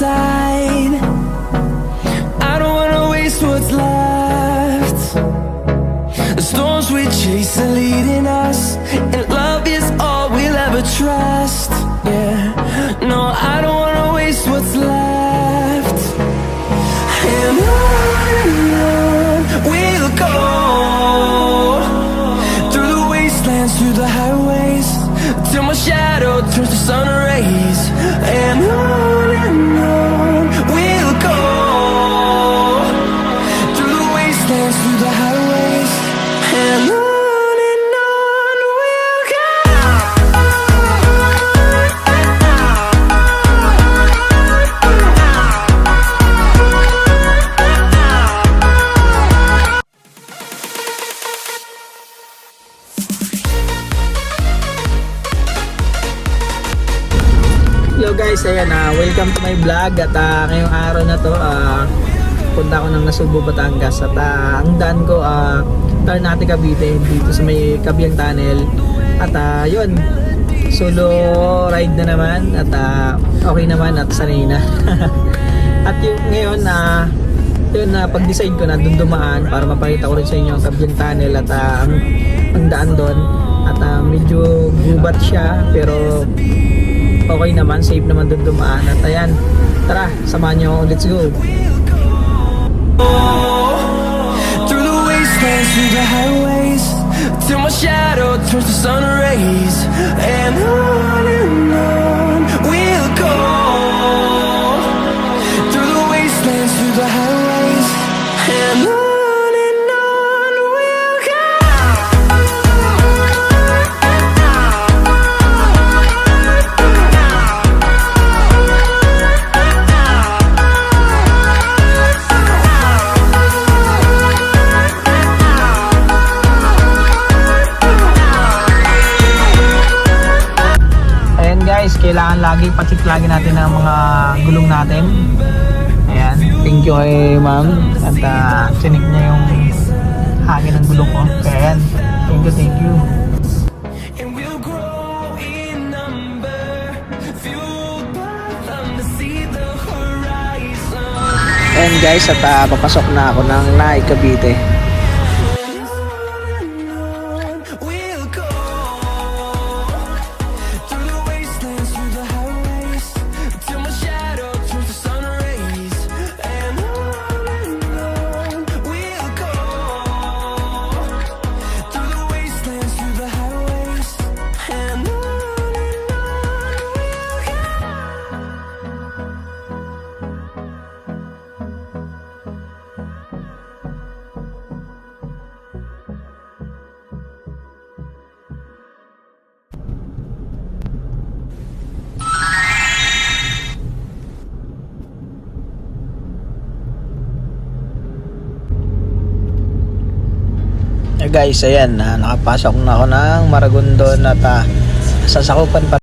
side. I don't wanna waste what's left. The storms we chase are leading us, and love is all we'll ever trust. Yeah, no, I don't wanna waste what's left. And on we'll go, through the wastelands, through the highways, till my shadow turns to sun rays. And on we'll go, through the wastelands, through the highways, and on we'll go. Hello guys, ayan, welcome to my vlog. At ngayong araw na to, punta ako ng Nasugbu, Batangas. At ang daan ko, Ternate, Cavite, dito sa may Cabiang Tunnel. At yun, solo ride na naman. At okay naman at sanay na. At yung ngayon, yun, pag-decide ko na dun dumaan para mapakita ko rin sa inyo ang Cabiang Tunnel at ang daan doon. At medyo gubat siya, pero okay naman, safe naman doon dumaan. At ayan, tara, samahan nyo, let's go. Through the wastelands, through the highways, till my shadow turns to sun rays. And on we'll go, through the wastelands, through the highways, and on we'll go. Guys, kailangan lagi pacheck lagi natin ang mga gulong natin. Ayan, thank you kay ma'am. At chinik niya yung hangin ng gulong ko. Kaya ayan, thank you. And we'll grow in number, fueled by them to see the horizon. Ayan guys, at papasok na ako ng Naik, Cavite. We'll go, through the wastelands, through the highways, till my shadow turns to sun rays. And on we'll go, through the wastelands, through the highways, and on we'll go. Guys, ayan, nakapasok na ako ng Maragondon at sasakupan pa.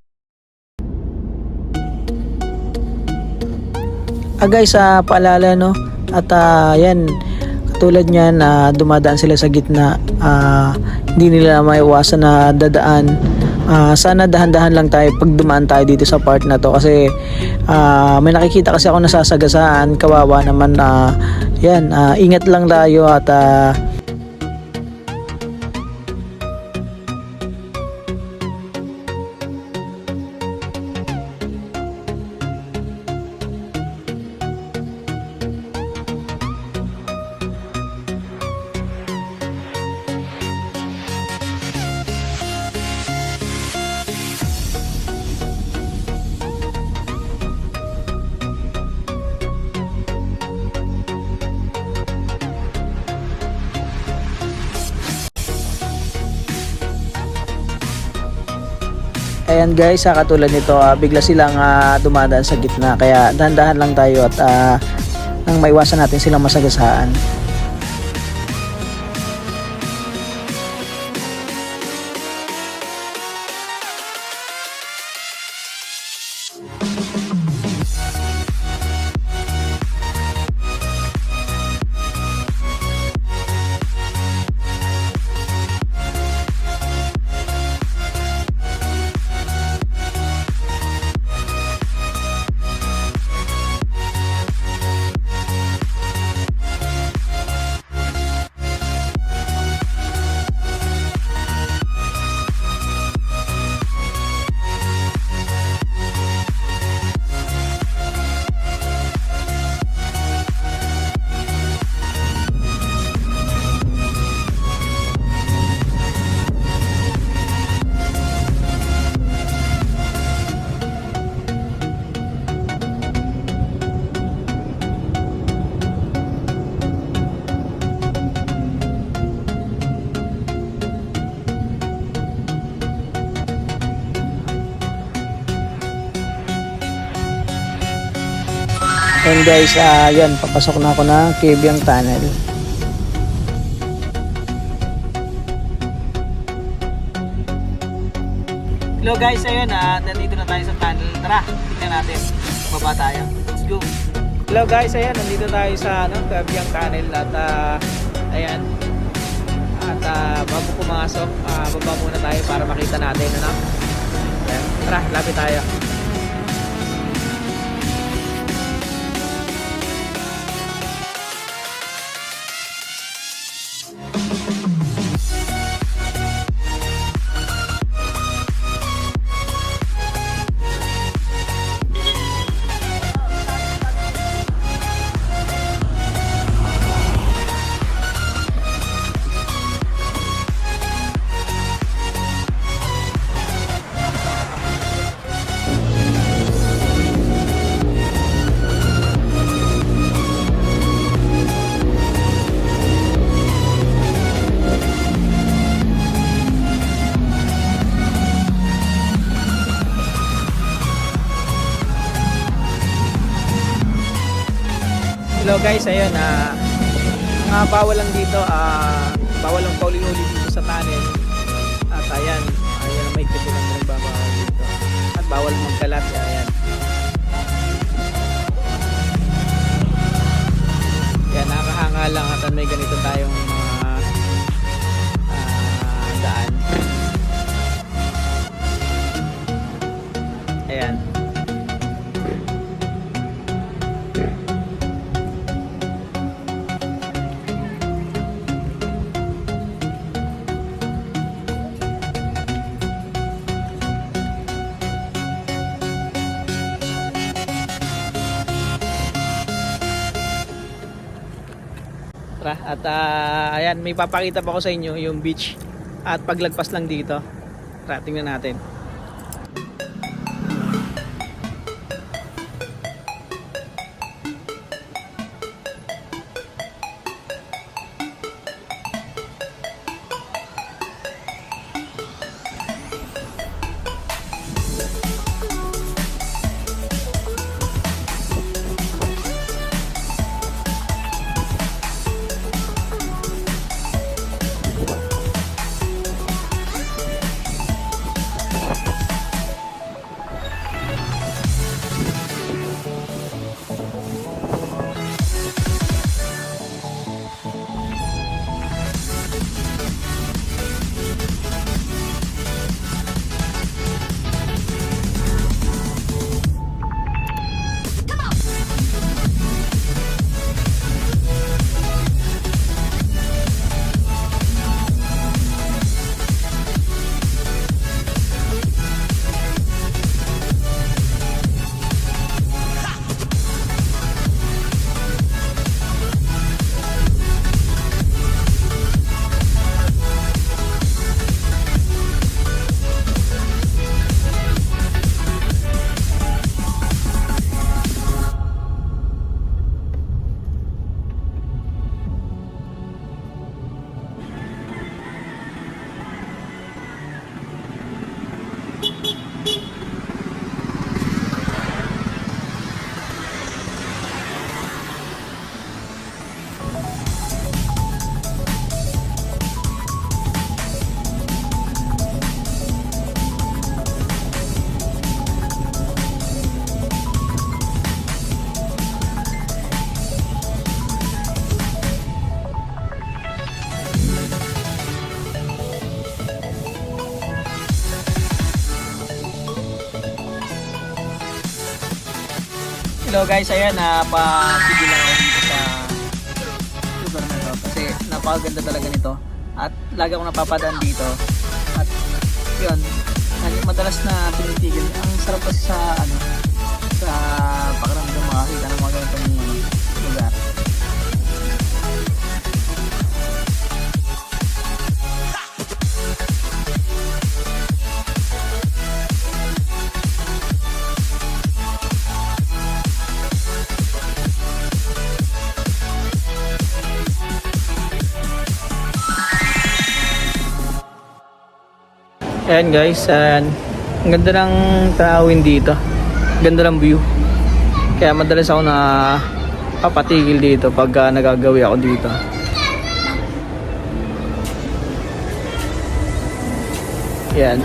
Guys, paalala no, at ayan, katulad niyan, dumadaan sila sa gitna, hindi nila maiwasan na dadaan. Sana dahan-dahan lang tayo pag dumaan tayo dito sa part na to, kasi may nakikita kasi ako nasasagasaan, kawawa naman. Yan, ingat lang tayo. At ayan guys, katulad nito, bigla silang dumadaan sa gitna, kaya dahan-dahan lang tayo at nang maiwasan natin silang masagasaan. And guys, yan, papasok na ako ng Kebyang Tunnel. Hello guys, ayun, nandito na tayo sa tunnel. Tara, tingnan natin. Baba tayo. Let's go. Hello guys, ayan, nandito tayo sa Kebyang Tunnel at ayan. At bago pumasok, baba muna tayo para makita natin, ano? Ayan, tara, lapit tayo. Hello guys, ayun, bawal lang dito, bawal lang pauli-uli dito sa tunnel. At ayan ang may tipo ng nagbabawal dito. At bawal magkalat, ayan. Yan, nakahanga lang at may ganito tayong mga daan. Ayan. At ayan, may papakita pa ko sa inyo yung beach at paglagpas lang dito. Tara, tingnan natin. Hello guys, ayan, napapigil lang ako dito sa lugar na to kasi napakaganda talaga nito at lagi akong napapadaan dito at yun, madalas na pinitigil. Ang sarap kasi sa pakiramdam makakita ng mga ganitong lugar. Ayan guys, ang ganda ng tanawin dito. Ganda ng view. Kaya madalas ako na papatigil dito pag nagagawi ako dito. Yan.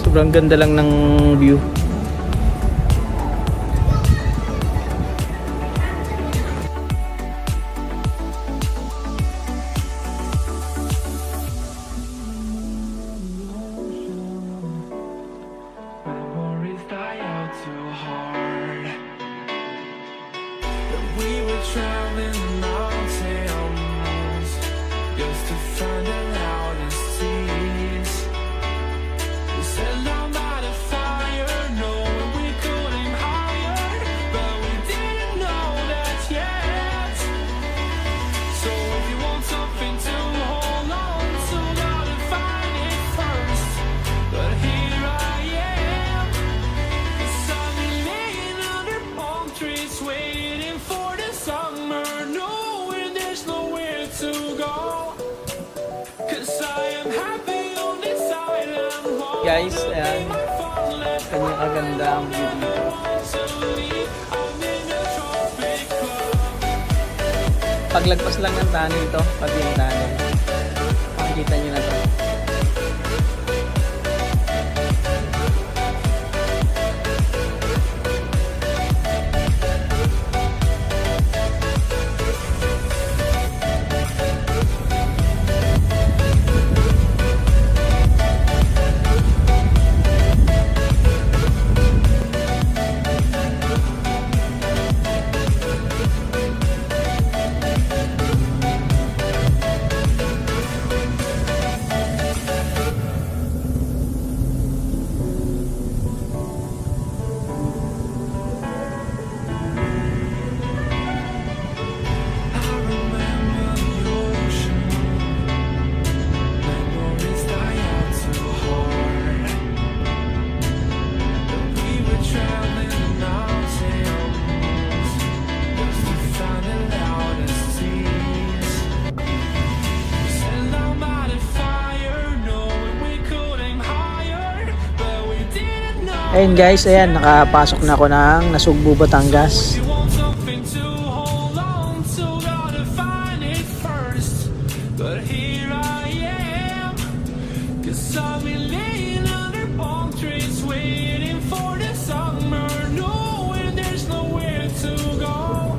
Sobrang ganda lang ng view. Memories die out too hard. And we were traveling mountains just to find the loudest seas. We set down by the fire, knowing we could aim higher, but we didn't know that yet. So if you want something to hold on to, gotta find it first. But here I am, 'cause I've been laying under palm trees, waiting for the summer, knowing there's nowhere to go. 'Cause I am happy on this island. Guys, ayan. Kanya kaganda ang view dito. Paglagpas lang ng tunnel ito, pag yung tunnel. Makikita nyo na to. Ayun guys, ayan, nakapasok na ako ng Nasugbu, Batangas. You want something to hold on to, gotta find it first. But here I am, 'cause I've been laying under palm trees, waiting for the summer, knowing there's nowhere to go.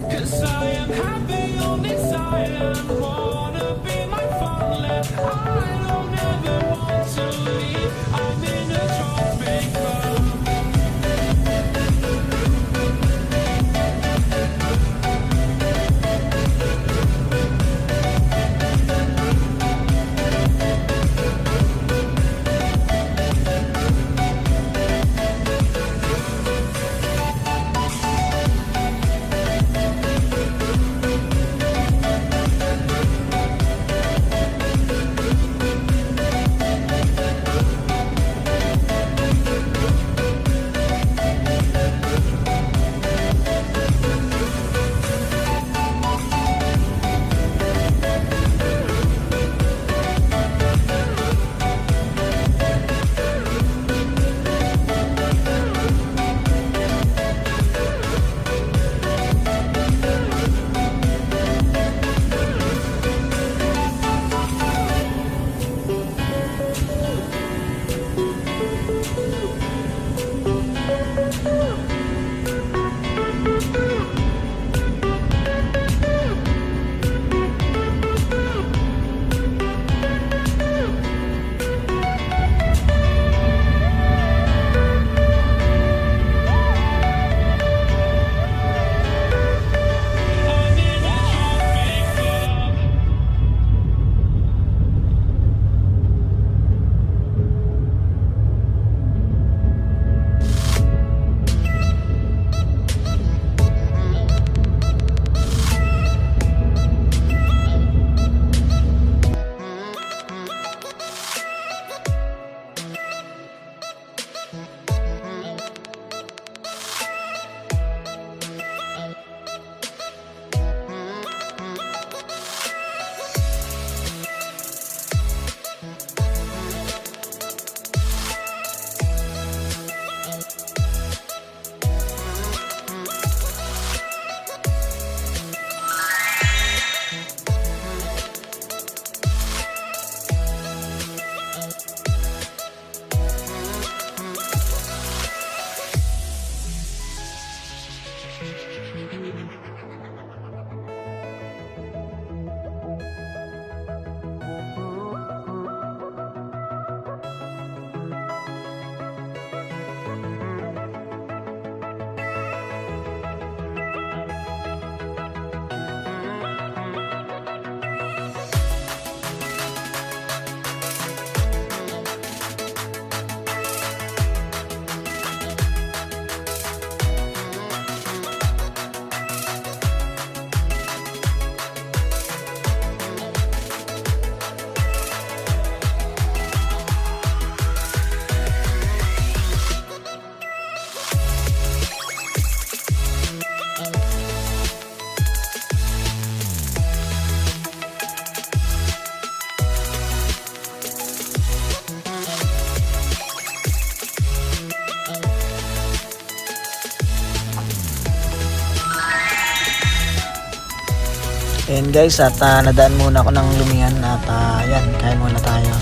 'Cause I am happy on this island, wanna be my fatherland. I don't ever want to leave, I'm in a tropic club. Ayan guys, at nadaan muna ako ng lumihan at yan, kain muna tayo.